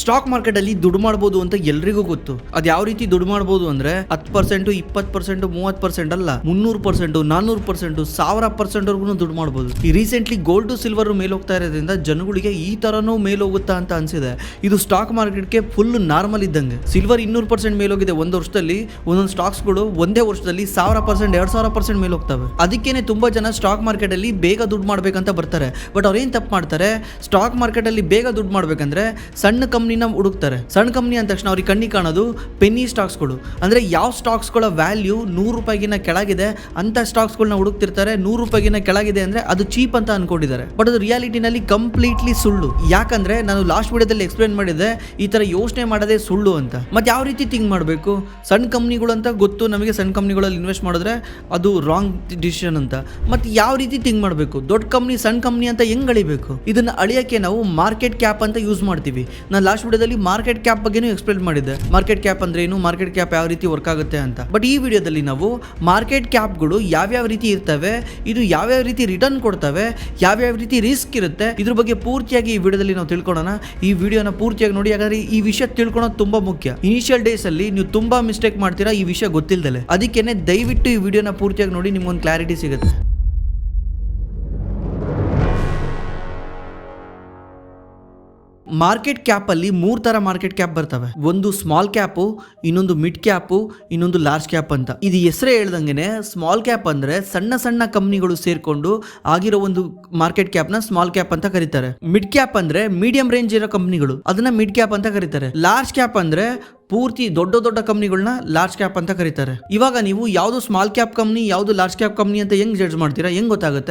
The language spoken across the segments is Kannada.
ಸ್ಟಾಕ್ ಮಾರ್ಕೆಟ್ ಅಲ್ಲಿ ದುಡ್ಡು ಮಾಡಬಹುದು ಅಂತ ಎಲ್ರಿಗೂ ಗೊತ್ತು. ಅದ್ ಯಾವ ರೀತಿ ದುಡ್ಡು ಮಾಡಬಹುದು ಅಂದ್ರೆ 10%, 20%, 30% ಅಲ್ಲ, 300%, 400%, 1000% ವರ್ಗು ದುಡ್ಡು ಮಾಡಬಹುದು. ಈ ರೀಸೆಂಟ್ಲಿ ಗೋಲ್ಡ್ ಸಿಲ್ವರ್ ಮೇಲ್ ಹೋಗ್ತಾ ಇರೋದ್ರಿಂದ ಜನಗಳಿಗೆ ಈ ತರನೂ ಮೇಲ್ ಹೋಗುತ್ತಾ ಅಂತ ಅನ್ಸಿದೆ. ಇದು ಸ್ಟಾಕ್ ಮಾರ್ಕೆಟ್ಗೆ ಫುಲ್ ನಾರ್ಮಲ್ ಇದ್ದಂಗೆ. ಸಿಲ್ವರ್ 200% ಮೇಲ್ ಹೋಗಿದೆ ಒಂದು ವರ್ಷದಲ್ಲಿ. ಒಂದೊಂದು ಸ್ಟಾಕ್ಸ್ ಗಳು ಒಂದೇ ವರ್ಷದಲ್ಲಿ 1000%, 2000% ಮೇಲ್ ಹೋಗ್ತವೆ. ಅದಕ್ಕೇನೆ ತುಂಬಾ ಜನ ಸ್ಟಾಕ್ ಮಾರ್ಕೆಟ್ ಅಲ್ಲಿ ಬೇಗ ದುಡ್ಡು ಮಾಡ್ಬೇಕಂತ ಬರ್ತಾರೆ. ಬಟ್ ಅವ್ರು ಏನ್ ತಪ್ಪು ಮಾಡ್ತಾರೆ, ಸ್ಟಾಕ್ ಮಾರ್ಕೆಟ್ ಅಲ್ಲಿ ಬೇಗ ದುಡ್ಡು ಮಾಡ್ಬೇಕಂದ್ರೆ ಸಣ್ಣ ಕಂಪ್ನಿನ ಹುಡುಕ್ತಾರೆ. ಸಣ್ಣ ಕಂಪ್ನಿ ಅಂದ ತಕ್ಷಣ ಅವ್ರಿಗೆ ಕಣ್ಣಿಗೆ ಕಾಣೋದು ಪೆನ್ನಿ ಸ್ಟಾಕ್ಸ್ಗಳು. ಅಂದ್ರೆ ಯಾವ ಸ್ಟಾಕ್ಸ್ಗಳ ವ್ಯಾಲ್ಯೂ 100 ರೂಪಾಯಿಗಿನ ಕೆಳಗಿದೆ ಅಂತ ಸ್ಟಾಕ್ಸ್ಗಳನ್ನ ಹುಡುಕ್ತಿರ್ತಾರೆ. 100 ರೂಪಾಯಿಗಿನ ಕೆಳಗಿದೆ ಅಂದ್ರೆ ಅದು ಚೀಪ್ ಅಂತ ಅನ್ಕೊಂಡಿದ್ದಾರೆ. ಬಟ್ ಅದು ರಿಯಾಲಿಟಿನಲ್ಲಿ ಕಂಪ್ಲೀಟ್ಲಿ ಸುಳ್ಳು. ಯಾಕಂದ್ರೆ ನಾನು ಲಾಸ್ಟ್ ವಿಡಿಯೋದಲ್ಲಿ ಎಕ್ಸ್ಪ್ಲೇನ್ ಮಾಡಿದ್ದೆ ಈ ತರ ಯೋಚನೆ ಮಾಡೋದೇ ಸುಳ್ಳು ಅಂತ. ಮತ್ತೆ ಯಾವ ರೀತಿ ಥಿಂಕ್ ಮಾಡಬೇಕು, ಸಣ್ಣ ಕಂಪ್ನಿಗಳು ಅಂತ ಗೊತ್ತು ನಮಗೆ, ಸಣ್ಣ ಕಂಪ್ನಿಗಳಲ್ಲಿ ಇನ್ವೆಸ್ಟ್ ಮಾಡಿದ್ರೆ ಅದು ರಾಂಗ್ ಡಿಸಿಷನ್ ಅಂತ. ಮತ್ತೆ ಯಾವ ರೀತಿ ಥಿಂಕ್ ಮಾಡಬೇಕು, ದೊಡ್ಡ ಕಂಪ್ನಿ ಸಣ್ಣ ಕಂಪ್ನಿ ಅಂತ ಹೆಂಗ್ ಅಳಿಬೇಕು, ಇದನ್ನ ಅಳಿಯಕ್ಕೆ ನಾವು ಮಾರ್ಕೆಟ್ ಕ್ಯಾಪ್ ಅಂತ ಯೂಸ್ ಮಾಡ್ತೀವಿ. ನಾನು ಲಾಸ್ಟ್ ವಿಡಿಯೋದಲ್ಲಿ ಮಾರ್ಕೆಟ್ ಕ್ಯಾಪ್ ಬಗ್ಗೆನೂ ಎಕ್ಸ್ಪ್ಲೇನ್ ಮಾಡಿದ್ದೆ. ಮಾರ್ಕೆಟ್ ಕ್ಯಾಪ್ ಅಂದ್ರೆ ಏನು, ಮಾರ್ಕೆಟ್ ಕ್ಯಾಪ್ ಯಾವ ರೀತಿ ವರ್ಕ್ ಆಗುತ್ತೆ ಅಂತ. ಬಟ್ ಈ ವಿಡಿಯೋದಲ್ಲಿ ನಾವು ಮಾರ್ಕೆಟ್ ಕ್ಯಾಪ್ಗಳು ಯಾವ್ಯಾವ ರೀತಿ ಇರ್ತವೆ, ಇದು ಯಾವ್ಯಾವ ರೀತಿ ರಿಟರ್ನ್ ಕೊಡ್ತವೆ, ಯಾವ್ಯಾವ ರೀತಿ ರಿಸ್ಕ್ ಇರುತ್ತೆ, ಇದ್ರ ಬಗ್ಗೆ ಪೂರ್ತಿಯಾಗಿ ಈ ವಿಡಿಯೋದಲ್ಲಿ ನಾವು ತಿಳ್ಕೊಳ್ಳೋಣ. ಈ ವಿಡಿಯೋನ ಪೂರ್ತಿಯಾಗಿ ನೋಡಿ, ಯಾಕಂದ್ರೆ ಈ ವಿಷಯ ತಿಳ್ಕೊಳ್ಳೋದು ತುಂಬಾ ಮುಖ್ಯ. ಇನಿಷಿಯಲ್ ಡೇಸ್ ಅಲ್ಲಿ ನೀವು ತುಂಬಾ ಮಿಸ್ಟೇಕ್ ಮಾಡ್ತೀರಾ ಈ ವಿಷಯ ಗೊತ್ತಿಲ್ಲದಲೆ. ಅದಕ್ಕೇನೆ ದಯವಿಟ್ಟು ಈ ವಿಡಿಯೋನ ಪೂರ್ತಿಯಾಗಿ ನೋಡಿ, ನಿಮ್ಗೊಂದು ಕ್ಲಾರಿಟಿ ಸಿಗುತ್ತೆ. ಮಾರ್ಕೆಟ್ ಕ್ಯಾಪ್ ಅಲ್ಲಿ 3 ತರ ಮಾರ್ಕೆಟ್ ಕ್ಯಾಪ್ ಬರ್ತವೆ. ಒಂದು ಸ್ಮಾಲ್ ಕ್ಯಾಪ್, ಇನ್ನೊಂದು ಮಿಡ್ ಕ್ಯಾಪ್, ಇನ್ನೊಂದು ಲಾರ್ಜ್ ಕ್ಯಾಪ್ ಅಂತ. ಇದು ಹೆಸರೇ ಹೇಳ್ದಂಗೆನೆ ಸ್ಮಾಲ್ ಕ್ಯಾಪ್ ಅಂದ್ರೆ ಸಣ್ಣ ಸಣ್ಣ ಕಂಪ್ನಿಗಳು ಸೇರ್ಕೊಂಡು ಆಗಿರೋ ಒಂದು ಮಾರ್ಕೆಟ್ ಕ್ಯಾಪ್ ನ ಸ್ಮಾಲ್ ಕ್ಯಾಪ್ ಅಂತ ಕರೀತಾರೆ. ಮಿಡ್ ಕ್ಯಾಪ್ ಅಂದ್ರೆ ಮೀಡಿಯಂ ರೇಂಜ್ ಇರೋ ಕಂಪ್ನಿಗಳು, ಅದನ್ನ ಮಿಡ್ ಕ್ಯಾಪ್ ಅಂತ ಕರೀತಾರೆ. ಲಾರ್ಜ್ ಕ್ಯಾಪ್ ಅಂದ್ರೆ ಪೂರ್ತಿ ದೊಡ್ಡ ದೊಡ್ಡ ಕಂಪ್ನಿಗಳನ್ನ ಲಾರ್ಜ್ ಕ್ಯಾಪ್ ಅಂತ ಕರೀತಾರೆ. ಇವಾಗ ನೀವು ಯಾವ್ದು ಸ್ಮಾಲ್ ಕ್ಯಾಪ್ ಕಂಪ್ನಿ, ಯಾವ್ದು ಲಾರ್ಜ್ ಕ್ಯಾಪ್ ಕಂಪ್ನಿ ಅಂತ ಹೆಂಗ್ ಜಡ್ಜ್ ಮಾಡ್ತೀರಾ, ಹೆಂಗ್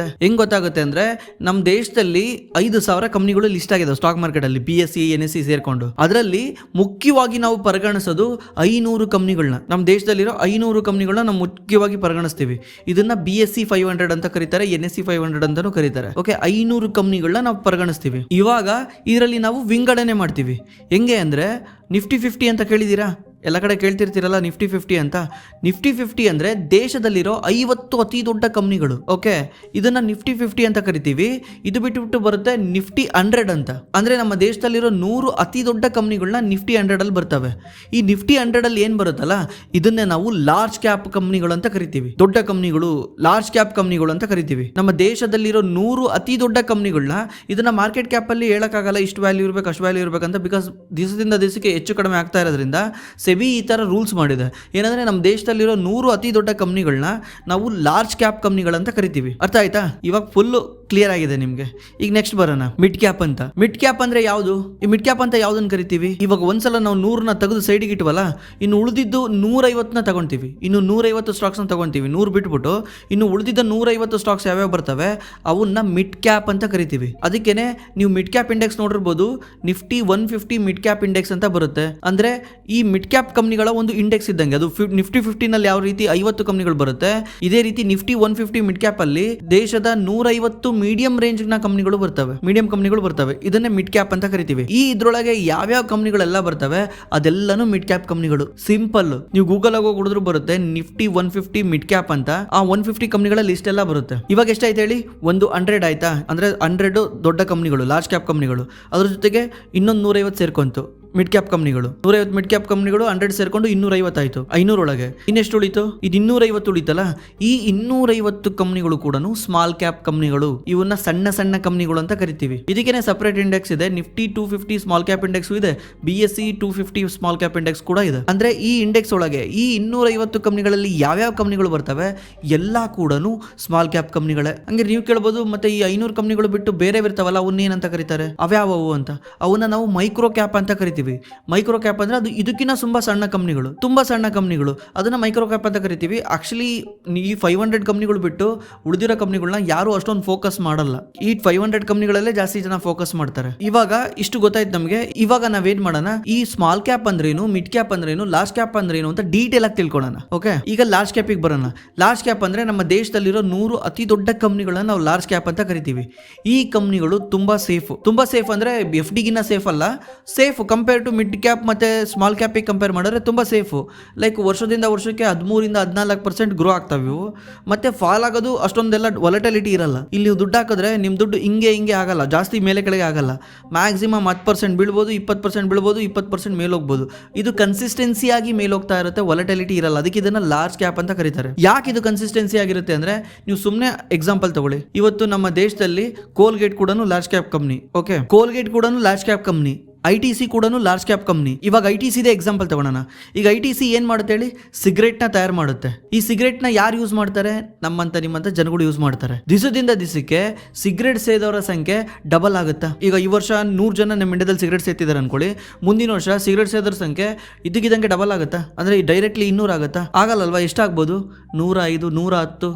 ಗೊತ್ತಾಗುತ್ತೆ ಅಂದ್ರೆ ನಮ್ಮ ದೇಶದಲ್ಲಿ 5,000 ಕಂಪ್ನಿಗಳು ಲಿಸ್ಟ್ ಆಗಿದೆ ಸ್ಟಾಕ್ ಮಾರ್ಕೆಟ್ ಅಲ್ಲಿ, BSE, NSE ಸೇರ್ಕೊಂಡು. ಅದರಲ್ಲಿ ಮುಖ್ಯವಾಗಿ ನಾವು ಪರಿಗಣಿಸೋದು 500 ಕಂಪ್ನಿಗಳನ್ನ. ನಮ್ಮ ದೇಶದಲ್ಲಿರೋ 500 ಕಂಪ್ನಿಗಳನ್ನ ನಾವು ಮುಖ್ಯವಾಗಿ ಪರಿಗಣಿಸ್ತೀವಿ. ಇದನ್ನ BSE 500 ಅಂತ ಕರೀತಾರೆ, NSE 500 ಅಂತಾನೂ ಕರೀತಾರೆ. ಓಕೆ, 500 ಕಂಪ್ನಿಗಳನ್ನ ನಾವು ಪರಿಗಣಿಸ್ತೀವಿ. ಇವಾಗ ಇದರಲ್ಲಿ ನಾವು ವಿಂಗಡಣೆ ಮಾಡ್ತೀವಿ. ಹೆಂಗೆ ಅಂದ್ರೆ ನಿಫ್ಟಿ 50 ಅಂತ ಕೇಳಿದೀರಾ, ಎಲ್ಲ ಕಡೆ ಕೇಳ್ತಿರ್ತೀರಲ್ಲ ನಿಫ್ಟಿ 50 ಅಂತ. ನಿಫ್ಟಿ 50 ಅಂದ್ರೆ ದೇಶದಲ್ಲಿರೋ 50 ಅತಿ ದೊಡ್ಡ ಕಂಪ್ನಿಗಳು. ಓಕೆ, ಇದನ್ನ ನಿಫ್ಟಿ 50 ಅಂತ ಕರಿತೀವಿ. ಇದು ಬಿಟ್ಟು ಬರುತ್ತೆ ನಿಫ್ಟಿ 100 ಅಂತ. ಅಂದ್ರೆ ನಮ್ಮ ದೇಶದಲ್ಲಿರೋ 100 ಅತಿ ದೊಡ್ಡ ಕಂಪ್ನಿಗಳನ್ನ ನಿಫ್ಟಿ 100 ಅಲ್ಲಿ ಬರ್ತವೆ. ಈ ನಿಫ್ಟಿ 100 ಅಲ್ಲಿ ಏನ್ ಬರುತ್ತಲ್ಲ, ಇದನ್ನೇ ನಾವು ಲಾರ್ಜ್ ಕ್ಯಾಪ್ ಕಂಪ್ನಿಗಳು ಅಂತ ಕರಿತೀವಿ. ದೊಡ್ಡ ಕಂಪ್ನಿಗಳು ಲಾರ್ಜ್ ಕ್ಯಾಪ್ ಕಂಪ್ನಿಗಳು ಅಂತ ಕರಿತೀವಿ. ನಮ್ಮ ದೇಶದಲ್ಲಿರೋ 100 ಅತಿ ದೊಡ್ಡ ಕಂಪ್ನಿಗಳನ್ನ ಇದನ್ನ ಮಾರ್ಕೆಟ್ ಕ್ಯಾಪ್ ಅಲ್ಲಿ ಹೇಳಕ್ಕಾಗಲ್ಲ, ಇಷ್ಟು ವ್ಯಾಲ್ಯೂ ಇರ್ಬೇಕು, ಅಷ್ಟು ವ್ಯಾಲ್ಯೂ ಇರ್ಬೇಕಂತ. ಬಿಕಾಸ್ ದಿವಸದಿಂದ ದಿವಸಕ್ಕೆ ಹೆಚ್ಚು ಕಡಿಮೆ ಆಗ್ತಾ ಇರೋದ್ರಿಂದ ಸೆಬಿ ಈ ತರ ರೂಲ್ಸ್ ಮಾಡಿದೆ. ಏನಂದ್ರೆ ನಮ್ಮ ದೇಶದಲ್ಲಿರೋ 100 ಅತಿ ದೊಡ್ಡ ಕಂಪ್ನಿಗಳನ್ನ ನಾವು ಲಾರ್ಜ್ ಕ್ಯಾಪ್ ಕಂಪ್ನಿಗಳಂತ ಕರಿತೀವಿ. ಅರ್ಥ ಆಯ್ತಾ? ಇವಾಗ ಫುಲ್ ಕ್ಲಿಯರ್ ಆಗಿದೆ ನಿಮ್ಗೆ. ಈಗ ನೆಕ್ಸ್ಟ್ ಬರೋಣ ಮಿಡ್ ಕ್ಯಾಪ್ ಅಂತ. ಮಿಡ್ ಕ್ಯಾಪ್ ಅಂದ್ರೆ ಯಾವುದು? ಈ ಮಿಡ್ ಕ್ಯಾಪ್ ಅಂತ ಯಾವ್ದನ್ನ ಕರಿತೀವಿ? ಇವಾಗ ಒಂದ್ಸಲ ನಾವು 100ನ ತೆಗೆದು ಸೈಡ್ಗೆ ಇಟ್ವಲ್ಲ, ಇನ್ನು ಉಳಿದಿದ್ದು 150ನ ತಗೊಂತೀವಿ. ಇನ್ನು 150 ಸ್ಟಾಕ್ಸ್ ನ ತಗೊಂತೀವಿ. 100 ಬಿಟ್ಬಿಟ್ಟು ಇನ್ನು ಉಳಿದಿದ್ದ 150 ಸ್ಟಾಕ್ಸ್ ಯಾವ್ಯಾವ ಬರ್ತವೆ ಅವನ್ನ ಮಿಡ್ ಕ್ಯಾಪ್ ಅಂತ ಕರಿತೀವಿ. ಅದಕ್ಕೇನೆ ನೀವು ಮಿಡ್ ಕ್ಯಾಪ್ ಇಂಡೆಕ್ಸ್ ನೋಡಿರ್ಬೋದು, ನಿಫ್ಟಿ 150 ಮಿಡ್ ಕ್ಯಾಪ್ ಇಂಡೆಕ್ಸ್ ಅಂತ ಬರುತ್ತೆ. ಅಂದ್ರೆ ಈ ಮಿಡ್ ಕ್ಯಾಪ್ ಕಂಪ್ನಿಗಳ ಒಂದು ಇಂಡೆಕ್ಸ್ ಇದ್ದಂಗೆ. ಅದು ನಿಫ್ಟಿ 50 ನಲ್ಲಿ ಯಾವ ರೀತಿ 50 ಕಂಪ್ನಿಗಳು ಬರುತ್ತೆ, ಇದೇ ರೀತಿ ನಿಫ್ಟಿ 150 ಮಿಡ್ ಕ್ಯಾಪ್ ಅಲ್ಲಿ ದೇಶದ 150 ಮೀಡಿಯಂ ರೇಂಜ್ ನ ಕಂಪ್ನಿಗಳು ಬರ್ತವೆ, ಮೀಡಿಯಂ ಕಂಪ್ನಿಗಳು ಬರ್ತವೆ. ಇದನ್ನೇ ಮಿಡ್ ಕ್ಯಾಪ್ ಅಂತ ಕರಿತೀವಿ. ಈ ಇದ್ರೊಳಗೆ ಯಾವ್ಯಾವ ಕಂಪ್ನಿಗಳೆಲ್ಲ ಬರ್ತವೆ ಅದೆಲ್ಲಾನು ಮಿಡ್ ಕ್ಯಾಪ್ ಕಂಪ್ನಿಗಳು. ಸಿಂಪಲ್, ನೀವು ಗೂಗಲ್ ಆಗಿ ಹುಡುದ್ರು ಬರುತ್ತೆ ನಿಫ್ಟಿ 150 ಮಿಡ್ ಕ್ಯಾಪ್ ಅಂತ. ಆ 150 ಕಂಪ್ನಿಗಳ ಲಿಸ್ಟ್ ಎಲ್ಲ ಬರುತ್ತೆ. ಇವಾಗ ಎಷ್ಟಾಯ್ತು ಹೇಳಿ? ಒಂದು 100 ಆಯ್ತಾ? ಅಂದ್ರೆ 100 ದೊಡ್ಡ ಕಂಪ್ನಿಗಳು, ಲಾರ್ಜ್ ಕ್ಯಾಪ್ ಕಂಪ್ನಿಗಳು. ಅದ್ರ ಜೊತೆಗೆ ಇನ್ನೊಂದು 150 ಸೇರ್ಕೊಂತು ಮಿಡ್ ಕ್ಯಾಪ್ ಕಂಪ್ನಿಗಳು. 150 ಮಿಡ್ ಕ್ಯಾಪ್ ಕಂಪ್ನಿಗಳು 100 ಸೇರ್ಕೊಂಡು 250 ಆಯ್ತು. 500 ಒಳಗೆ ಇನ್ನೆಷ್ಟು ಉಳಿತು? ಇದು 250 ಉಳಿತಲ್ಲ. ಈ 250 ಕಂಪ್ನಿಗಳು ಕೂಡ ಸ್ಮಾಲ್ ಕ್ಯಾಪ್ ಕಂಪ್ನಿಗಳು. ಇವನ್ನ ಸಣ್ಣ ಸಣ್ಣ ಕಂಪ್ನಿಗಳು ಅಂತ ಕರಿತೀವಿ. ಇದಕ್ಕೇನೆ ಸಪರೇಟ್ ಇಂಡೆಕ್ಸ್ ಇದೆ. ನಿಫ್ಟಿ 250 ಸ್ಮಾಲ್ ಕ್ಯಾಪ್ ಇಂಡೆಕ್ಸ್ ಇದೆ, BSE 250 ಸ್ಮಾಲ್ ಕ್ಯಾಪ್ ಇಂಡೆಕ್ಸ್ ಕೂಡ ಇದೆ. ಅಂದ್ರೆ ಈ ಇಂಡೆಕ್ಸ್ ಒಳಗೆ ಈ 250 ಕಂಪ್ನಿಗಳಲ್ಲಿ ಯಾವ್ಯಾವ ಕಂಪ್ನಿಗಳು ಬರ್ತವೆ ಎಲ್ಲಾ ಕೂಡ ಸ್ಮಾಲ್ ಕ್ಯಾಪ್ ಕಂಪ್ನಿಗಳೇ. ಹಂಗೆ ನೀವು ಕೇಳಬಹುದು, ಮತ್ತೆ ಈ 500 ಕಂಪ್ನಿಗಳು ಬಿಟ್ಟು ಬೇರೆ ಇರ್ತಾವಲ್ಲ ಅವನ್ನ ಏನಂತ ಕರೀತಾರೆ, ಅವ್ಯಾವವು ಅಂತ? ಅವನ್ನ ನಾವು ಮೈಕ್ರೋ ಕ್ಯಾಪ್ ಅಂತ ಕರಿತೀವಿ. ಮೈಕ್ರೋ ಕ್ಯಾಪ್ ಅಂದ್ರೆ ಅದು ಇದಕ್ಕಿಂತ ತುಂಬಾ ಸಣ್ಣ ಕಂಪ್ನಿಗಳು, ಅದನ್ನ ಮೈಕ್ರೋ ಕ್ಯಾಪ್ ಅಂತ ಕರಿತೀವಿ. ಆಕ್ಚುಲಿ ಈ 500 ಕಂಪ್ನಿಗಳು ಬಿಟ್ಟು ಉಳಿದಿರೋ ಕಂಪ್ನಿಗಳನ್ನ ಯಾರು ಅಷ್ಟೊಂದು ಫೋಕಸ್ ಮಾಡಲ್ಲ. ಈ 500 ಕಂಪ್ನಿಗಳಲ್ಲೇ ಜಾಸ್ತಿ ಜನ ಫೋಕಸ್ ಮಾಡ್ತಾರೆ. ಇವಾಗ ಇಷ್ಟು ಗೊತ್ತಾಯ್ತು ನಮಗೆ. ಇವಾಗ ನಾವೇನ್ ಮಾಡೋಣ, ಈ ಸ್ಮಾಲ್ ಕ್ಯಾಪ್ ಅಂದ್ರೇನು, ಮಿಡ್ ಕ್ಯಾಪ್ ಅಂದ್ರೇನು, ಲಾರ್ಜ್ ಕ್ಯಾಪ್ ಅಂದ್ರೇನು ಅಂತ ಡೀಟೇಲ್ ಆಗಿ ತಿಳ್ಕೊಳ್ಳೋಣ. ಓಕೆ, ಈಗ ಲಾರ್ಜ್ ಕ್ಯಾಪಿಗೆ ಬರೋಣ. ಲಾರ್ಜ್ ಕ್ಯಾಪ್ ಅಂದ್ರೆ ನಮ್ಮ ದೇಶದಲ್ಲಿರೋ 100 ಅತಿ ದೊಡ್ಡ ಕಂಪ್ನಿಗಳನ್ನ ನಾವು ಲಾರ್ಜ್ ಕ್ಯಾಪ್ ಅಂತ ಕರಿತೀವಿ. ಈ ಕಂಪ್ನಿಗಳು ತುಂಬಾ ಸೇಫ್ ಅಂದ್ರೆ FD ಗಿನ್ನ ಸೇಫ್ ಅಲ್ಲ, safe compare compare to mid cap ಮತ್ತೆ ಸ್ಮಾಲ್ ಕ್ಯಾಪಿಗೆ ಕಂಪೇರ್ ಮಾಡಿದ್ರೆ ತುಂಬ ಸೇಫು. ಲೈಕ್ ವರ್ಷದಿಂದ ವರ್ಷಕ್ಕೆ 13-14% ಗ್ರೋ ಆಗ್ತಾವೆ ಇವು. ಮತ್ತೆ ಫಾಲ್ ಆಗೋದು ಅಷ್ಟೊಂದೆಲ್ಲ ವಾಲಟಿಲಿಟಿ ಇರಲ್ಲ. ಇಲ್ಲಿ ನೀವು ದುಡ್ಡು ಹಾಕಿದ್ರೆ ನಿಮ್ಮ ದುಡ್ಡು ಹಿಂಗೆ ಆಗಲ್ಲ, ಜಾಸ್ತಿ ಮೇಲೆ ಕೆಳಗೆ ಆಗಲ್ಲ. ಮ್ಯಾಕ್ಸಿಮಮ್ 10% ಬೀಳ್ಬೋದು, 20% ಬೀಳ್ಬೋದು, 20% ಮೇಲೆ ಹೋಗ್ಬೋದು. ಇದು ಕನ್ಸಿಸ್ಟೆನ್ಸಿಯಾಗಿ ಮೇಲೆ ಹೋಗ್ತಾ ಇರುತ್ತೆ, ವಾಲಟಿಲಿಟಿ ಇರಲ್ಲ. ಅದಕ್ಕೆ ಇದನ್ನ ಲಾರ್ಜ್ ಕ್ಯಾಪ್ ಅಂತ ಕರೀತಾರೆ. ಯಾಕೆ ಇದು ಕನ್ಸಿಸ್ಟೆನ್ಸಿ ಆಗಿರುತ್ತೆ ಅಂದ್ರೆ, ನೀವು ಸುಮ್ಮನೆ ಎಕ್ಸಾಂಪಲ್ ತಗೊಳ್ಳಿ. ಇವತ್ತು ನಮ್ಮ ದೇಶದಲ್ಲಿ ಕೋಲ್ಗೇಟ್ ಕೂಡ large cap company. Okay, Colgate ಕೂಡ ಲಾರ್ಜ್ ಕ್ಯಾಪ್ ಕಂಪ್ನಿ, ITC ಕೂಡ ಲಾರ್ಜ್ ಕ್ಯಾಪ್ ಕಂಪ್ನಿ. ಇವಾಗ ITC ಎಕ್ಸಾಂಪಲ್ ತಗೊಳ್ಳೋಣ. ಈಗ ITC ಏನ್ ಮಾಡುತ್ತೆ ಹೇಳಿ? ಸಿಗರೇಟ್ನ ತಯಾರು ಮಾಡುತ್ತೆ. ಈ ಸಿಗರೇಟ್ನ ಯಾರು ಯೂಸ್ ಮಾಡ್ತಾರೆ? ನಿಮ್ಮಂತ ಜನಗಳು ಯೂಸ್ ಮಾಡ್ತಾರೆ. ದಿವಸಕ್ಕೆ ಸಿಗರೇಟ್ ಸೇದವರ ಸಂಖ್ಯೆ ಡಬಲ್ ಆಗುತ್ತಾ? ಈಗ ಈ ವರ್ಷ 100 ಜನ ನಮ್ಮ ಇಂಡಿಯಾದಲ್ಲಿ ಸಿಗರೇಟ್ ಸೇತಿದ್ದಾರೆ ಅನ್ಕೊಳ್ಳಿ, ಮುಂದಿನ ವರ್ಷ ಸಿಗರೇಟ್ ಸೇದೋರ ಸಂಖ್ಯೆ ಇದ್ದಕ್ಕಿದ್ದಂಗೆ ಡಬಲ್ ಆಗುತ್ತಾ? ಅಂದ್ರೆ ಡೈರೆಕ್ಟ್ಲಿ 200 ಆಗುತ್ತಾ? ಆಗಲ್ಲಲ್ವಾ? ಎಷ್ಟಾಗ್ಬೋದು? 105, 110,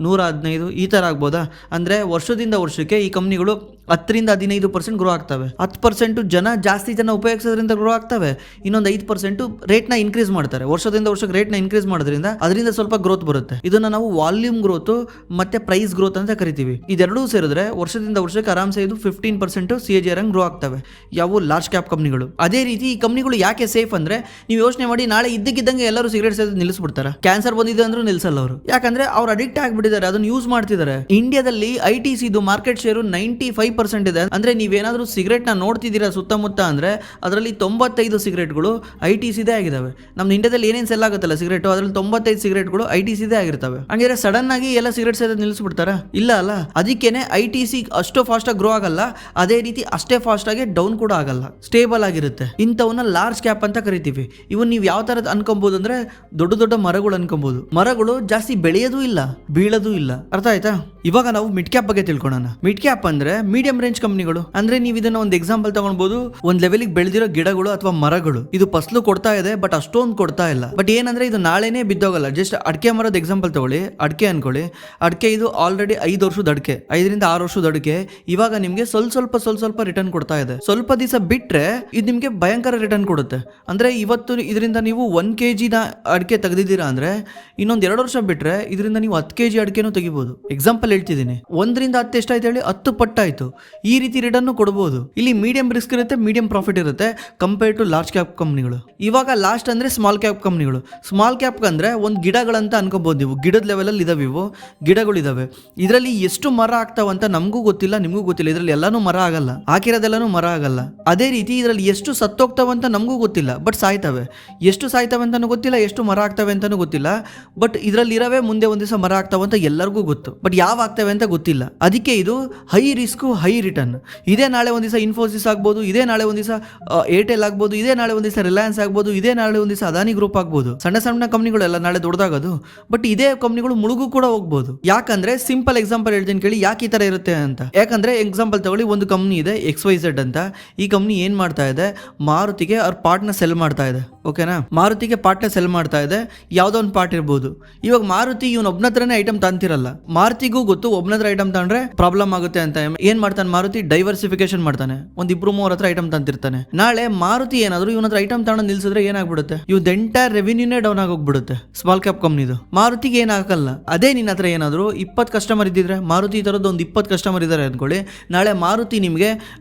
115 ಈ ಥರ ಆಗ್ಬೋದಾ? ಅಂದರೆ ವರ್ಷದಿಂದ ವರ್ಷಕ್ಕೆ ಈ ಕಂಪ್ನಿಗಳು 10-15% ಗ್ರೋ ಆಗ್ತವೆ. 10% ಜಾಸ್ತಿ ಜನ ಉಪಯೋಗಿಸೋದ್ರಿಂದ ಗ್ರೋ ಆಗ್ತವೆ. ಇನ್ನೊಂದು 5% ರೇಟ್ನ ಇನ್ಕ್ರೀಸ್ ಮಾಡ್ತಾರೆ. ವರ್ಷದಿಂದ ವರ್ಷಕ್ಕೆ ರೇಟ್ನ ಇನ್ಕ್ರೀಸ್ ಮಾಡೋದ್ರಿಂದ ಅದರಿಂದ ಸ್ವಲ್ಪ ಗ್ರೋತ್ ಬರುತ್ತೆ. ಇದನ್ನ ನಾವು ವಾಲ್ಯೂಮ್ ಗ್ರೋತ್ ಮತ್ತೆ ಪ್ರೈಸ್ ಗ್ರೋತ್ ಅಂತ ಕರಿತೀವಿ. ಇದೆರಡೂ ಸೇರಿದ್ರೆ ವರ್ಷದಿಂದ ವರ್ಷಕ್ಕೆ ಆರಾಮ್ಸೆ ಇದು 15% CAGR ಗ್ರೋ ಆಗ್ತವೆ. ಯಾವ ಲಾರ್ಜ್ ಕ್ಯಾಪ್ ಕಂಪ್ನಿಗಳು. ಅದೇ ರೀತಿ ಈ ಕಂಪ್ನಿಗಳು ಯಾಕೆ ಸೇಫ್ ಅಂದ್ರೆ, ನೀವು ಯೋಚನೆ ಮಾಡಿ, ನಾಳೆ ಇದ್ದಕ್ಕಿದ್ದಂಗೆ ಎಲ್ಲರೂ ಸಿಗರೇಟ್ ಸೇದೋದು ನಿಲ್ಲಿಸ್ಬಿಡ್ತಾರೆ. ಕ್ಯಾನ್ಸರ್ ಬಂದಿದೆ ಅಂದ್ರೂ ನಿಲ್ಸಲ್ಲ ಅವರು. ಯಾಕಂದ್ರೆ ಅವ್ರು ಅಡಿಕ್ಟ್ ಆಗಿಬಿಟ್ಟಿದ್ದಾರೆ, ಅದನ್ನ ಯೂಸ್ ಮಾಡ್ತಿದ್ದಾರೆ. ಇಂಡಿಯಾದಲ್ಲಿ ITC ಮಾರ್ಕೆಟ್ ಶೇರು 95% ಇದೆ. ಅಂದ್ರೆ ನೀವೇನಾದ್ರೂ ಸಿಗರೇಟ್ ನ ನೋಡ್ತಿದ್ದೀರಾ ಸುತ್ತಮುತ್ತ ಅಂದ್ರೆ ಅದರಲ್ಲಿ 95 ಸಿಗರೇಟ್ಗಳು ITC ಆಗಿದಾವೆ. ನಮ್ಮ ಇಂಡಿಯಾದಲ್ಲಿ ಏನೇನ್ ಸೆಲ್ ಆಗುತ್ತಲ್ಲ ಸಿಗರೇಟ್, ಅದರಲ್ಲಿ 95 ಸಿಗರೇಟ್ಗಳು ITC ಆಗಿರ್ತವೆ. ಹಂಗಾದ್ರೆ ಸಡನ್ ಆಗಿ ಎಲ್ಲ ಸಿಗರೇಟ್ ಸೇದೋದು ನಿಲ್ಲಿಸ್ಬಿಡ್ತಾರ? ಇಲ್ಲ ಅಲ್ಲ. ಅದಕ್ಕೇನೆ ITC ಅಷ್ಟು ಫಾಸ್ಟ್ ಆಗಿ ಗ್ರೋ ಆಗಲ್ಲ, ಅದೇ ರೀತಿ ಅಷ್ಟೇ ಫಾಸ್ಟ್ ಆಗಿ ಡೌನ್ ಕೂಡ ಆಗಲ್ಲ, ಸ್ಟೇಬಲ್ ಆಗಿರುತ್ತೆ. ಇಂಥವನ್ನ ಲಾರ್ಜ್ ಕ್ಯಾಪ್ ಅಂತ ಕರಿತೀವಿ. ಇವನ್ ನೀವು ಯಾವ ತರ ಅನ್ಕೊಬಹುದು ಅಂದ್ರೆ, ದೊಡ್ಡ ಮರಗಳು ಅನ್ಕೊಬಹುದು. ಮರಗಳು ಜಾಸ್ತಿ ಬೆಳೆಯೋದು ಇಲ್ಲ, ಬೀಳೋದು ಇಲ್ಲ. ಅರ್ಥ ಆಯ್ತಾ? ಇವಾಗ ನಾವು ಮಿಡ್ ಕ್ಯಾಪ್ ಬಗ್ಗೆ ತಿಳ್ಕೊಳ್ಳೋಣ. ಮಿಡ್ ಕ್ಯಾಪ್ ಅಂದ್ರೆ ಮೀಡಿಯಂ ರೇಂಜ್ ಕಂಪನಿಗಳು. ಅಂದ್ರೆ ನೀವು ಇದನ್ನ ಒಂದು ಎಕ್ಸಾಂಪಲ್ ತಗೊಳ್ಬಹುದು. ಒಂದ್ ಲೆವೆಲ್ಗೆ ಬೆಳೆದಿರೋ ಗಿಡಗಳು ಅಥವಾ ಮರಗಳು. ಇದು ಫಸಲು ಕೊಡ್ತಾ ಇದೆ, ಬಟ್ ಅಷ್ಟೊಂದು ಕೊಡ್ತಾ ಇಲ್ಲ. ಬಟ್ ಏನಂದ್ರೆ ಇದು ನಾಳೆನೇ ಬಿದ್ದೋಗಲ್ಲ. ಜಸ್ಟ್ ಅಡಿಕೆ ಮರದ ಎಕ್ಸಾಂಪಲ್ ತಗೊಳ್ಳಿ. ಅಡಿಕೆ ಅನ್ಕೊಳ್ಳಿ. ಅಡಿಕೆ ಇದು ಆಲ್ರೆಡಿ 5 ವರ್ಷದ ಅಡಿಕೆ, 5-6 ವರ್ಷದ ಅಡಿಕೆ. ಇವಾಗ ನಿಮ್ಗೆ ಸ್ವಲ್ಪ ರಿಟರ್ನ್ ಕೊಡ್ತಾ ಇದೆ. ಸ್ವಲ್ಪ ದಿವಸ ಬಿಟ್ರೆ ಇದು ನಿಮ್ಗೆ ಭಯಂಕರ ರಿಟರ್ನ್ ಕೊಡುತ್ತೆ. ಅಂದ್ರೆ ಇವತ್ತು ಇದರಿಂದ ನೀವು 1 kg ಅಡಿಕೆ ತೆಗೆದಿದ್ದೀರಾ ಅಂದ್ರೆ ಇನ್ನೊಂದ್ 2 ವರ್ಷ ಬಿಟ್ರೆ ಇದರಿಂದ ನೀವು 10 kg ಅಡಿಕೆನೂ ತೆಗಿಬಹುದು. ಎಕ್ಸಾಂಪಲ್ ಹೇಳ್ತಿದ್ದೀನಿ. 1-10 ಎಷ್ಟಾಯ್ತು ಹೇಳಿ? 10 ಪಟ್ಟಾಯ್ತು. ಈ ರೀತಿ ರಿಟರ್ನ್ ಕೊಡಬಹುದು. ಇಲ್ಲಿ ಮೀಡಿಯಂ ರಿಸ್ಕ್ ಇರುತ್ತೆ, ಮೀಡಿಯಂ ಪ್ರಾಫಿಟ್ ಇರುತ್ತೆ ಕಂಪೇರ್ ಟು ಲಾರ್ಜ್ ಕ್ಯಾಪ್ ಕಂಪನಿಗಳು. ಇವಾಗ ಲಾಸ್ಟ್ ಅಂದ್ರೆ ಸ್ಮಾಲ್ ಕ್ಯಾಪ್ ಕಂಪನಿಗಳು. ಸ್ಮಾಲ್ ಕ್ಯಾಪ್ ಅಂದ್ರೆ ಒಂದು ಗಿಡಗಳಂತ ಅನ್ಕೋಬಹುದು ನೀವು. ಗಿಡದ ಲೆವೆಲ್ ಅಲ್ಲಿ ಇದಾವೆ, ಇವು ಗಿಡಗಳು ಇದಾವೆ. ಇದರಲ್ಲಿ ಎಷ್ಟು ಮರ ಆಗ್ತಾವಂತ ನಮಗೂ ಗೊತ್ತಿಲ್ಲ, ನಿಮಗೂ ಗೊತ್ತಿಲ್ಲ. ಇದರಲ್ಲಿ ಎಲ್ಲಾನು ಮರ ಆಗಲ್ಲ, ಹಾಕಿರೋದೆಲ್ಲಾನು ಮರ ಆಗಲ್ಲ. ಅದೇ ರೀತಿ ಇದರಲ್ಲಿ ಎಷ್ಟು ಸತ್ತೋಗ್ತಾವಂತ ನಮಗೂ ಗೊತ್ತಿಲ್ಲ, ಬಟ್ ಸಾಯ್ತವೆ. ಎಷ್ಟು ಸಾಯ್ತವೆ ಅಂತಾನು ಗೊತ್ತಿಲ್ಲ, ಎಷ್ಟು ಮರ ಆಗ್ತವೆ ಅಂತಾನು ಗೊತ್ತಿಲ್ಲ. ಬಟ್ ಇದರಲ್ಲಿ ಇರವೆ ಮುಂದೆ ಒಂದ್ ದಿವಸ ಮರ ಆಗ್ತಾವಂತ ಎಲ್ಲರಿಗೂ ಗೊತ್ತು, ಬಟ್ ಯಾವ ಆಗ್ತವೆ ಅಂತ ಗೊತ್ತಿಲ್ಲ. ಅದಕ್ಕೆ ಇದು ಹೈ ರಿಸ್ಕ್ ಹೈ ರಿಟರ್ನ್. ಇದೇ ನಾಳೆ ಒಂದ್ ದಿವಸ ಇನ್ಫೋಸಿಸ್ ಆಗ್ಬೋದು, ಇದೇ ನಾಳೆ ಒಂದ್ ದಿವಸ ಏರ್ಟೆಲ್ ಆಗ್ಬೋದು, ಇದೇ ನಾಳೆ ಒಂದ್ ದಿವಸ ರಿಲಯನ್ಸ್ ಆಗ್ಬೋದು, ಇದೇ ನಾಳೆ ಒಂದ್ ದಿವಸ ಅದಾನಿ ಗ್ರೂಪ್ ಆಗ್ಬೋದು. ಸಣ್ಣ ಕಂಪನಿಗಳೆಲ್ಲ ನಾಳೆ ದೊಡ್ಡದಾಗೋದು. ಬಟ್ ಇದೇ ಕಂಪನಿಗಳು ಮುಳುಗು ಕೂಡ ಹೋಗ್ಬೋದು. ಯಾಕಂದ್ರೆ ಸಿಂಪಲ್ ಎಕ್ಸಾಂಪಲ್ ಹೇಳ್ತೀನಿ ಕೇಳಿ, ಯಾಕೆ ಈ ತರ ಇರುತ್ತೆ ಅಂತ. ಯಾಕಂದ್ರೆ ಎಕ್ಸಾಂಪಲ್ ತಗೊಳ್ಳಿ, ಒಂದು ಕಂಪನಿ ಇದೆ XYZ ಅಂತ. ಈ ಕಂಪನಿ ಏನ್ ಮಾಡ್ತಾ ಇದೆ? ಮಾರುತಿಗೆ ಅವ್ರ ಪಾರ್ಟ್ನ ಸೆಲ್ ಮಾಡ್ತಾ ಇದೆ. ಓಕೆನಾ? ಮಾರುತಿಗೆ ಪಾರ್ಟ್ನ ಸೆಲ್ ಮಾಡ್ತಾ ಇದೆ. ಯಾವ್ದೋ ಒಂದು ಪಾರ್ಟ್ ಇರ್ಬೋದು. ಇವಾಗ ಮಾರುತಿ ಇವನ್ ಒಬ್ನತ್ರನೇ ಐಟಮ್ ತಂತಿರಲ್ಲ. ಮಾರುತಿಗೂ ಗೊತ್ತು ಒಬ್ನತ್ರ ಐಟಮ್ ತಂದ್ರೆ ಪ್ರಾಬ್ಲಮ್ ಆಗುತ್ತೆ ಅಂತ. ಏನ್ ಮಾಡ್ತಾನೆ ಮಾರುತಿ? ಡೈವರ್ಸಿಫಿಕೇಶನ್ ಮಾಡ್ತಾನೆ. 1-2-3 ಹತ್ರ ಐಟಮ್ ತಂತಿರ್ತಾನೆ. ನಾಳೆ ಮಾರುತಿ ಏನಾದ್ರು ಇವನ ಹತ್ರ ಐಟಮ್ ತಗೊಂಡು ನಿಲ್ಸಿದ್ರೆ ಏನಾಗ್ಬಿಡುತ್ತೆ? ಇವ್ದು ಎಂಟೈರ್ ರೆವಿನ್ಯೂನೇ ಡೌನ್ ಆಗೋಗ್ಬಿಡುತ್ತೆ ಸ್ಮಾಲ್ ಕ್ಯಾಪ್ ಕಂಪ್ನಿದು. ಮಾರುತಿಗೆ ಏನಾಗಲ್ಲ. ಅದೇ ನಿನ್ನ ಹತ್ರ ಏನಾದ್ರು 20 ಕಸ್ಟಮರ್ ಇದ್ದಿದ್ರೆ, ಮಾರುತಿ ಈ ತರದ್ದು ಒಂದು 20 ಕಸ್ಟಮರ್ ಇದ್ದಾರೆ ಅನ್ಕೊಳ್ಳಿ. ನಾಳೆ ಮಾರುತಿ ನಿಮ್ಗೆ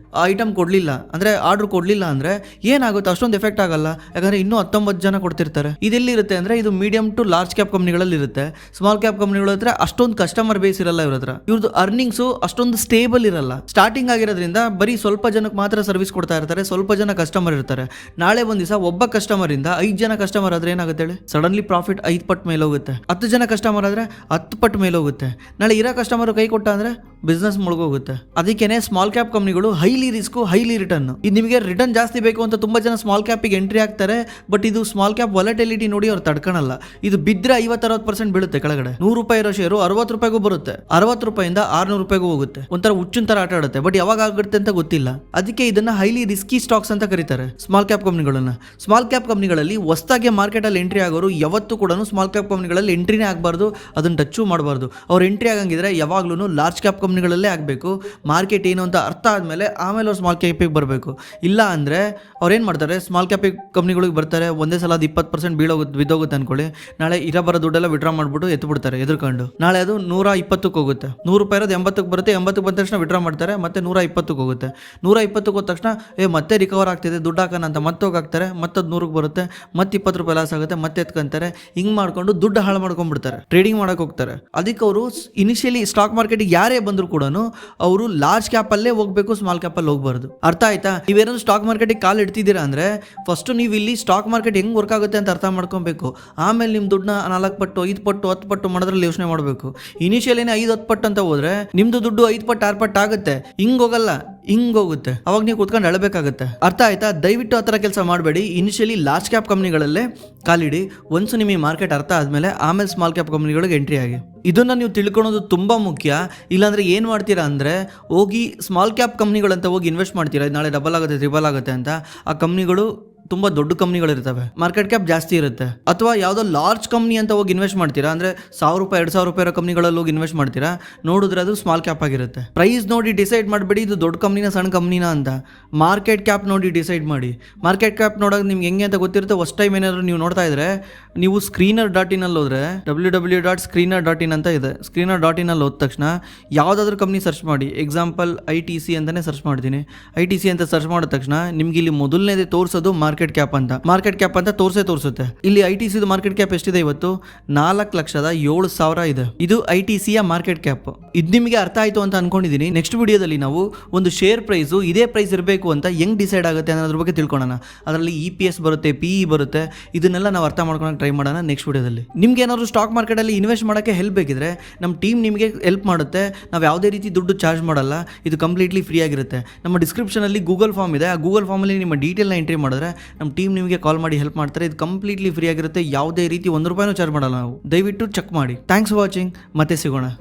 ಐಟಮ್ ಕೊಡ್ಲಿಲ್ಲ ಅಂದ್ರೆ, ಆರ್ಡರ್ ಕೊಡ್ಲಿಲ್ಲ ಅಂದ್ರೆ ಏನಾಗುತ್ತೆ? ಅಷ್ಟೊಂದು ಎಫೆಕ್ಟ್ ಆಗಲ್ಲ. ಯಾಕಂದ್ರೆ ಇನ್ನೂ 19 ಜನ ಕೊಡ್ತಿರ್ತಾರೆ. ಇದೆಲ್ಲಿರುತ್ತೆ ಅಂದ್ರೆ, ಇದು ಮೀಡಿಯಂ ಟು ಲಾರ್ಜ್ ಕ್ಯಾಪ್ ಕಂಪನಿಗಳಲ್ಲಿ ಇರುತ್ತೆ. ಸ್ಮಾಲ್ ಕ್ಯಾಪ್ ಕಂಪನಿಗಳ ಹತ್ರ ಅಷ್ಟೊಂದು ಕಸ್ಟಮರ್ ಬೇಸ್ ಇರಲ್ಲ. ಇವ್ರ ಹತ್ರ ಇವ್ರದ್ದು ಅರ್ನಿಂಗ್ಸ್ ಅಷ್ಟೊಂದು ಸ್ಟೇಬಲ್ ಇರಲ್ಲ. ಸ್ಟಾರ್ಟಿಂಗ್ ಆಗಿರೋದ್ರಿಂದ ಬರೀ ಸ್ವಲ್ಪ ಜನಕ್ಕೆ ಮಾತ್ರ ಸರ್ವಿಸ್ ಕೊಡ್ತಾ ಇರ್ತಾರೆ, ಸ್ವಲ್ಪ ಜನ ಕಸ್ಟಮರ್ ಇರ್ತಾರೆ. ನಾಳೆ ಒಂದ್ ದಿವಸ ಒಬ್ಬ ಕಸ್ಟಮರ್ ಇಂದ 5 ಜನ ಕಸ್ಟಮರ್ ಆದ್ರೆ ಏನಾಗುತ್ತೆ ಹೇಳಿ? ಸಡನ್ಲಿ ಪ್ರಾಫಿಟ್ 5 ಪಟ್ಟು ಮೇಲೆ ಹೋಗುತ್ತೆ. 10 ಜನ ಕಸ್ಟಮರ್ ಆದ್ರೆ 10 ಪಟ್ಟು ಮೇಲೆ ಹೋಗುತ್ತೆ. ನಾಳೆ ಇರೋ ಕಸ್ಟಮರ್ ಕೈ ಕೊಟ್ಟ ಅಂದ್ರೆ ಬಿಸ್ನೆಸ್ ಮುಳುಗೋಗುತ್ತೆ. ಅದಕ್ಕೇನೆ ಸ್ಮಾಲ್ ಕ್ಯಾಪ್ ಕಂಪನಿಗಳು ಹೈಲಿ ರಿಸ್ಕ್ ಹೈಲಿ ರಿಟರ್ನ್. ಇದು ನಿಮಗೆ ರಿಟರ್ನ್ ಜಾಸ್ತಿ ಬೇಕು ಅಂತ ತುಂಬಾ ಜನ ಸ್ಮಾಲ್ ಕ್ಯಾಪಿಗೆ ಎಂಟ್ರಿ ಆಗ್ತಾರೆ. ಬಟ್ ಇದು ಸ್ಮಾಲ್ ಕ್ಯಾಪ್ ವಾಲಟಿಲಿಟಿ ನೋಡಿ ಅವ್ರು ತಡ್ಕೊಳಲ್ಲ. ಇದು ಬಿದ್ರೆ 50-60% ಬೀಳುತ್ತೆ ಕೆಳಗಡೆ. 100 ರೂಪಾಯಿ ಇರೋ ಶೇರು 60 ರೂಪಾಯಿಗೂ ಬರುತ್ತೆ, 60 ರೂಪಾಯಿಂದ 600 ರೂಪಾಯಿಗೂ ಹೋಗುತ್ತೆ. ಒಂಥರ ಹುಚ್ಚಿನ ತರ ಆಟ ಆಡುತ್ತೆ. ಬಟ್ ಯಾವಾಗ ಆಗುತ್ತೆ ಅಂತ ಗೊತ್ತಿಲ್ಲ. ಅದಕ್ಕೆ ಇದನ್ನ ಹೈಲಿ ರಿಸ್ಕಿ ಸ್ಟಾಕ್ಸ್ ಅಂತ ಕರೀತಾರೆ ಸ್ಮಾಲ್ ಕ್ಯಾಪ್ ಕಂಪನಿಗಳನ್ನ. ಸ್ಮಾಲ್ ಕ್ಯಾಪ್ ಕಂಪನಿಗಳಲ್ಲಿ ಹೊಸದಾಗಿ ಮಾರ್ಕೆಟ್ ಅಲ್ಲಿ ಎಂಟ್ರಿ ಆಗೋರು ಯಾವತ್ತೂ ಕೂಡ ಸ್ಮಾಲ್ ಕ್ಯಾಪ್ ಕಂಪನಿಗಳಲ್ಲಿ ಎಂಟ್ರಿನೇ ಆಗಬಾರ್ದು, ಅದನ್ನ ಟಚ್ ಮಾಡಬಾರ್ದು. ಅವ್ರು ಎಂಟ್ರಿ ಆಗಂಗಿದ್ರೆ ಯಾವಾಗ್ಲೂ ಲಾರ್ಜ್ ಕ್ಯಾಪ್ ಕಂಪ್ನಿಗಳಲ್ಲೇ ಆಗಬೇಕು. ಮಾರ್ಕೆಟ್ ಏನು ಅಂತ ಅರ್ಥ ಆದಮೇಲೆ ಆಮೇಲೆ ಅವ್ರು ಸ್ಮಾಲ್ ಕ್ಯಾಪಿಗೆ ಬರಬೇಕು. ಇಲ್ಲ ಅಂದರೆ ಅವ್ರೇನು ಮಾಡ್ತಾರೆ, ಸ್ಮಾಲ್ ಕ್ಯಾಪಿಗೆ ಕಂಪ್ನಿಗಳಿಗೆ ಬರ್ತಾರೆ, ಒಂದೇ ಸಲ ಅದು 20% ಬಿದ್ದೋಗುತ್ತೆ ಅಂದ್ಕೊಳ್ಳಿ. ನಾಳೆ ಬರೋ ದುಡ್ಡೆಲ್ಲ ವಿಡ್ರಾ ಮಾಡಿಬಿಟ್ಟು ಎತ್ಬಿಡ್ತಾರೆ ಎದುರ್ಕೊಂಡು. ನಾಳೆ ಅದು 120ಕ್ಕೆ ಹೋಗುತ್ತೆ. 100 ರೂಪಾಯಿ ಇರೋದು 80ಕ್ಕೆ ಬರುತ್ತೆ. 80ಕ್ಕೆ ಬಂದ ತಕ್ಷಣ ವಿಡ್ರಾ ಮಾಡ್ತಾರೆ, ಮತ್ತೆ 120ಕ್ಕೆ ಹೋಗುತ್ತೆ. 120ಕ್ಕೆ ಹೋದ ತಕ್ಷಣ ಮತ್ತೆ ರಿಕವರ್ ಆಗ್ತಿದೆ ದುಡ್ಡು ಹಾಕೋಣ ಅಂತ ಮತ್ತೆ ಹೋಗಾಕ್ತಾರೆ, ಮತ್ತದು 100ಕ್ಕೆ ಬರುತ್ತೆ, ಮತ್ತೆ 20 ರೂಪಾಯಿ ಲಾಸ್ ಆಗುತ್ತೆ, ಮತ್ತೆ ಎತ್ಕೊಂತಾರೆ. ಹಿಂಗೆ ಮಾಡ್ಕೊಂಡು ದುಡ್ಡು ಹಾಳು ಮಾಡ್ಕೊಂಡ್ಬಿಡ್ತಾರೆ, ಟ್ರೇಡಿಂಗ್ ಮಾಡಕ್ಕೆ ಹೋಗ್ತಾರೆ. ಅದಕ್ಕೆ ಅವರು ಇನಿಷಿಯಲಿ ಸ್ಟಾಕ್ ಮಾರ್ಕೆಟ್ಗೆ ಯಾರೇ ಬಂದರೂ ಕೂಡ ಅವರು ಲಾರ್ಜ್ ಕ್ಯಾಪಲ್ಲೇ ಹೋಗಬೇಕು, ಸ್ಮಾಲ್ ಕ್ಯಾಪಲ್ಲಿ ಹೋಗಬಾರ್ದು. ಅರ್ಥ ಆಯ್ತಾ? ನೀವೇನಾದ್ರು ಸ್ಟಾಕ್ ಮಾರ್ಕೆಟಿಗೆ ಕಾಲು ಇಡ್ತಿದ್ದೀರಾ ಅಂದರೆ ಫಸ್ಟ್ ನೀವು ಇಲ್ಲಿ ಸ್ಟಾಕ್ ಮಾರ್ಕೆಟ್ ಹೆಂಗೆ ವರ್ಕ್ ಆಗುತ್ತೆ ಅಂತ ಅರ್ಥ ಮಾಡ್ಕೊಬೇಕು. ಆಮೇಲೆ ನಿಮ್ಮ ದುಡ್ಡನ್ನ 4 ಪಟ್ಟು 5 ಪಟ್ಟು 10 ಪಟ್ಟು ಮಾಡೋದ್ರಲ್ಲಿ ಯೋಚನೆ ಮಾಡಬೇಕು. ಇನಿಷಿಯಲಿನೇ 5-10 ಪಟ್ಟು ಅಂತ ಹೋದ್ರೆ ನಿಮ್ದು ದುಡ್ಡು 5 ಪಟ್ಟು 6 ಪಟ್ಟು ಆಗುತ್ತೆ. ಹಿಂಗೆ ಹೋಗಲ್ಲ, ಹಿಂಗೆ ಹೋಗುತ್ತೆ. ಅವಾಗ ನೀವು ಕುತ್ಕೊಂಡು ಅಳಬೇಕಾಗುತ್ತೆ. ಅರ್ಥ ಆಯ್ತಾ? ದಯವಿಟ್ಟು ಆ ಥರ ಕೆಲಸ ಮಾಡಬೇಡಿ. ಇನಿಷಿಯಲಿ ಲಾರ್ಜ್ ಕ್ಯಾಪ್ ಕಂಪ್ನಿಗಳಲ್ಲೇ ಕಾಲಿಡಿ. ಒನ್ಸು ನಿಮಗೆ ಮಾರ್ಕೆಟ್ ಅರ್ಥ ಆದಮೇಲೆ ಆಮೇಲೆ ಸ್ಮಾಲ್ ಕ್ಯಾಪ್ ಕಂಪ್ನಿಗಳಿಗೆ ಎಂಟ್ರಿ ಆಗಿ. ಇದನ್ನು ನೀವು ತಿಳ್ಕೊಳೋದು ತುಂಬ ಮುಖ್ಯ. ಇಲ್ಲಾಂದರೆ ಏನು ಮಾಡ್ತೀರಾ ಅಂದರೆ ಹೋಗಿ ಸ್ಮಾಲ್ ಕ್ಯಾಪ್ ಕಂಪ್ನಿಗಳಂತ ಹೋಗಿ ಇನ್ವೆಸ್ಟ್ ಮಾಡ್ತೀರಾ, ನಾಳೆ ಡಬಲ್ ಆಗುತ್ತೆ ಟ್ರಿಬಲ್ ಆಗುತ್ತೆ ಅಂತ. ಆ ಕಂಪ್ನಿಗಳು ತುಂಬ ದೊಡ್ಡ ಕಂಪ್ನಿಗಳಿರ್ತವೆ, ಮಾರ್ಕೆಟ್ ಕ್ಯಾಪ್ ಜಾಸ್ತಿ ಇರುತ್ತೆ. ಅಥವಾ ಯಾವುದೋ ಲಾರ್ಜ್ ಕಂಪ್ನಿ ಅಂತ ಹೋಗಿ ಇನ್ವೆಸ್ಟ್ ಮಾಡ್ತೀರಾ ಅಂದರೆ 1000 ರೂಪಾಯಿ 2000 ರೂಪಾಯಿ ಇರೋ ಕಂಪ್ನಿಗಳಲ್ಲಿ ಹೋಗಿ ಇನ್ವೆಸ್ಟ್ ಮಾಡ್ತೀರಾ, ನೋಡಿದ್ರೆ ಅದು ಸ್ಮಾಲ್ ಕ್ಯಾಪ್ ಆಗಿರುತ್ತೆ. ಪ್ರೈಸ್ ನೋಡಿ ಡಿಸೈಡ್ ಮಾಡಬೇಡಿ ಇದು ದೊಡ್ಡ ಕಂಪ್ನಿನ ಸಣ್ಣ ಕಂಪ್ನಿನ ಅಂತ. ಮಾರ್ಕೆಟ್ ಕ್ಯಾಪ್ ನೋಡಿ ಡಿಸೈಡ್ ಮಾಡಿ. ಮಾರ್ಕೆಟ್ ಕ್ಯಾಪ್ ನೋಡೋಕೆ ನಿಮ್ಗೆ ಹೆಂಗೆ ಅಂತ ಗೊತ್ತಿರುತ್ತೆ. ಫಸ್ಟ್ ಟೈಮ್ ಏನಾದರೂ ನೀವು ನೋಡ್ತಾ ಇದ್ರೆ ನೀವು screener.in ಅಲ್ಲಿ ಹೋದರೆ www.screener.in ಅಂತ ಇದೆ. screener.in ಅಲ್ಲಿ ಹೋದ ತಕ್ಷಣ ಯಾವುದಾದ್ರೂ ಕಂಪ್ನಿ ಸರ್ಚ್ ಮಾಡಿ. ಎಕ್ಸಾಂಪಲ್ ITC ಅಂತಲೇ ಸರ್ಚ್ ಮಾಡ್ತೀನಿ. ITC ಅಂತ ಸರ್ಚ್ ಮಾಡಿದ ತಕ್ಷಣ ನಿಮ್ಗೆ ಇಲ್ಲಿ ಮೊದಲನೇದೇ ತೋರಿಸೋದು ಮಾರ್ಕೆಟ್ ಕ್ಯಾಪ್ ಅಂತ ತೋರಿಸುತ್ತೆ. ಇಲ್ಲಿ ITC ಮಾರ್ಕೆಟ್ ಕ್ಯಾಪ್ ಎಷ್ಟಿದೆ ಇವತ್ತು? 4,07,000 ಇದೆ. ಇದು ITCಯ ಮಾರ್ಕೆಟ್ ಕ್ಯಾಪ್. ಇದು ನಿಮಗೆ ಅರ್ಥ ಆಯಿತು ಅಂತ ಅನ್ಕೊಂಡಿದ್ದೀನಿ. ನೆಕ್ಸ್ಟ್ ವಿಡಿಯೋದಲ್ಲಿ ನಾವು ಒಂದು ಶೇರ್ ಪ್ರೈಸು ಇದೇ ಪ್ರೈಸ್ ಇರಬೇಕು ಅಂತ ಹೆಂಗ್ ಡಿಸೈಡ್ ಆಗುತ್ತೆ ಅನ್ನೋದ್ರ ಬಗ್ಗೆ ತಿಳ್ಕೊಳ್ಳೋಣ. ಅದರಲ್ಲಿ EPS ಬರುತ್ತೆ, PE ಬರುತ್ತೆ. ಇದನ್ನೆಲ್ಲ ನಾವು ಅರ್ಥ ಮಾಡ್ಕೊಳಕ್ಕೆ ಟ್ರೈ ಮಾಡೋಣ ನೆಕ್ಸ್ಟ್ ವಿಡಿಯೋದಲ್ಲಿ. ನಿಮ್ಗೆ ಏನಾದ್ರು ಸ್ಟಾಕ್ ಮಾರ್ಕೆಟಲ್ಲಿ ಇನ್ವೆಸ್ಟ್ ಮಾಡೋಕ್ಕೆ ಹೆಲ್ಪ್ ಬೇಕಿದ್ರೆ ನಮ್ಮ ಟೀಮ್ ನಿಮಗೆ ಹೆಲ್ಪ್ ಮಾಡುತ್ತೆ. ನಾವು ಯಾವುದೇ ರೀತಿ ದುಡ್ಡು ಚಾರ್ಜ್ ಮಾಡಲ್ಲ. ಇದು ಕಂಪ್ಲೀಟ್ಲಿ ಫ್ರೀ ಆಗಿರುತ್ತೆ. ನಮ್ಮ ಡಿಸ್ಕ್ರಿಪ್ಷನಲ್ಲಿ ಗೂಗಲ್ ಫಾರ್ಮ್ ಇದೆ. ಆ ಗೂಗಲ್ ಫಾರ್ಮಲ್ಲಿ ನಿಮ್ಮ ಡೀಟೇಲ್ನ ಎಂಟ್ರಿ ಮಾಡಿದ್ರೆ ನಮ್ಮ ಟೀಮ್ ನಿಮಗೆ ಕಾಲ್ ಮಾಡಿ ಹೆಲ್ಪ್ ಮಾಡ್ತಾರೆ. ಇದು ಕಂಪ್ಲೀಟ್ಲಿ ಫ್ರೀ ಆಗಿರುತ್ತೆ. ಯಾವುದೇ ರೀತಿ 1 ರೂಪಾಯಿನೂ ಚಾರ್ಜ್ ಮಾಡಲ್ಲ ನಾವು. ದಯವಿಟ್ಟು ಚೆಕ್ ಮಾಡಿ. Thanks for watching. ಮತ್ತೆ ಸಿಗೋಣ.